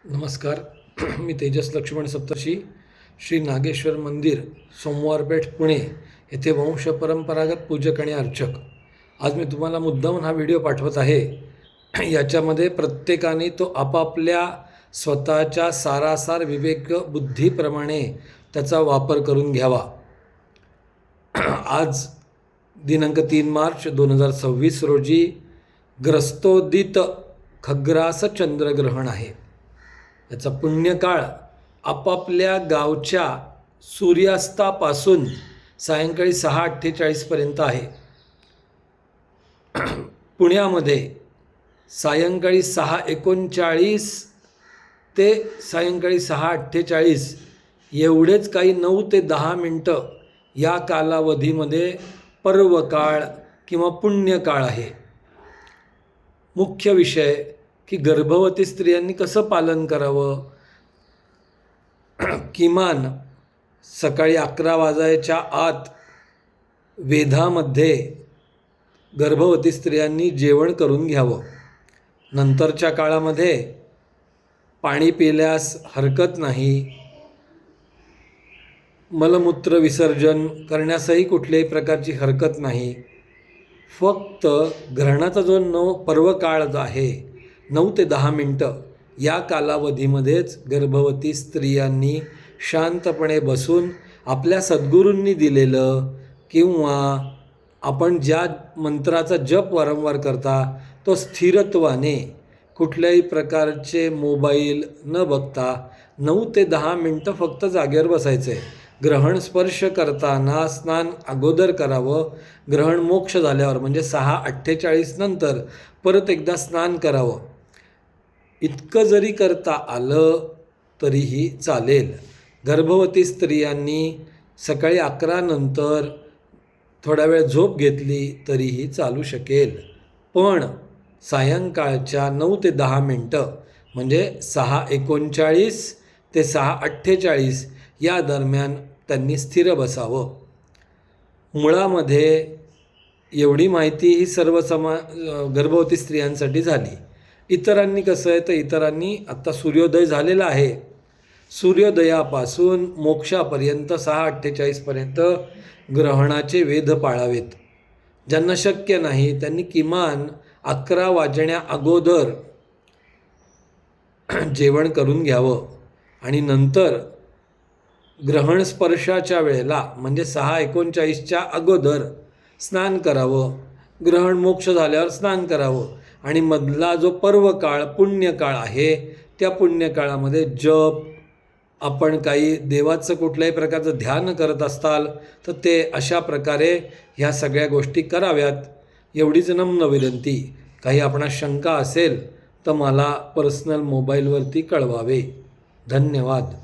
नमस्कार. मी तेजस लक्ष्मण सप्तर्षी, श्री नागेश्वर मंदिर, सोमवारपेठ, पुणे येथे वंशपरंपरागत पूजक आणि अर्चक. आज मी तुम्हाला मुद्दामून हा व्हिडिओ पाठवत आहे. याच्यामध्ये प्रत्येकाने तो आपापल्या स्वतःच्या सारासार विवेक बुद्धीप्रमाणे त्याचा वापर करून घ्यावा. आज दिनांक 3 मार्च 2026 रोजी ग्रस्तोदित खग्रास चंद्रग्रहण आहे. याचा पुण्यकाळ आपापल्या गावच्या सूर्यास्तापासून सायंकाळी 6:48 पर्यंत आहे. पुण्यामध्ये सायंकाळी 6:39 ते सायंकाळी 6:48 एवढेच काही 9 ते 10 मिनटं या कालावधीमध्ये पर्वकाळ किंवा पुण्यकाळ आहे. मुख्य विषय की गर्भवती स्त्रियांनी कसं पालन करावं. किमान सकाळी 11 वाजायच्या आत वेधामध्ये गर्भवती स्त्रियांनी जेवण करून घ्यावं. नंतरच्या काळामध्ये पाणी पिल्यास हरकत नाही. मलमूत्र विसर्जन करण्यासही कुठल्याही प्रकारची हरकत नाही. फक्त ग्रहणाचा जो पर्वकाळ आहे 9 ते 10 मिनटं या कालावधीमध्येच गर्भवती स्त्रियांनी शांतपणे बसून आपल्या सद्गुरूंनी दिलेलं किंवा आपण ज्या मंत्राचा जप वारंवार करता तो स्थिरत्वाने कुठल्याही प्रकारचे मोबाईल न बघता 9 ते 10 मिनटं फक्त जागेवर बसायचं आहे. ग्रहण स्पर्श करताना स्नान अगोदर करावं. ग्रहण मोक्ष झाल्यावर म्हणजे 6:48 नंतर परत एकदा स्नान करावं. इतकं जरी करता आलं तरीही चालेल. गर्भवती स्त्रियांनी सकाळी 11 नंतर थोडा वेळ झोप घेतली तरीही चालू शकेल. पण सायंकाळच्या 9 ते 10 मिनटं म्हणजे 6:39 ते 6:48 या दरम्यान त्यांनी स्थिर बसावं. मुळामध्ये एवढी माहिती ही सर्व गर्भवती स्त्रियांसाठी झाली. इतरांनी कसं आहे तर इतरांनी आत्ता सूर्योदय झालेला आहे. सूर्योदयापासून मोक्षापर्यंत 6:48 पर्यंत ग्रहणाचे वेध पाळावेत. ज्यांना शक्य नाही त्यांनी किमान 11 वाजण्या अगोदर जेवण करून घ्यावं आणि नंतर ग्रहण स्पर्शाच्या वेळेला म्हणजे 6:39च्या अगोदर स्नान करावं. ग्रहण मोक्ष झाल्यावर स्नान करावं आणि मधला जो पर्वकाळ पुण्यकाळ आहे त्या पुण्यकाळामध्ये जप, आपण काही देवाचं कुठल्याही प्रकारचं ध्यान करत असाल तर ते अशा प्रकारे ह्या सगळ्या गोष्टी कराव्यात. एवढीच नम्र विनंती. काही आपणास शंका असेल तर मला पर्सनल मोबाईलवरती कळवावे. धन्यवाद.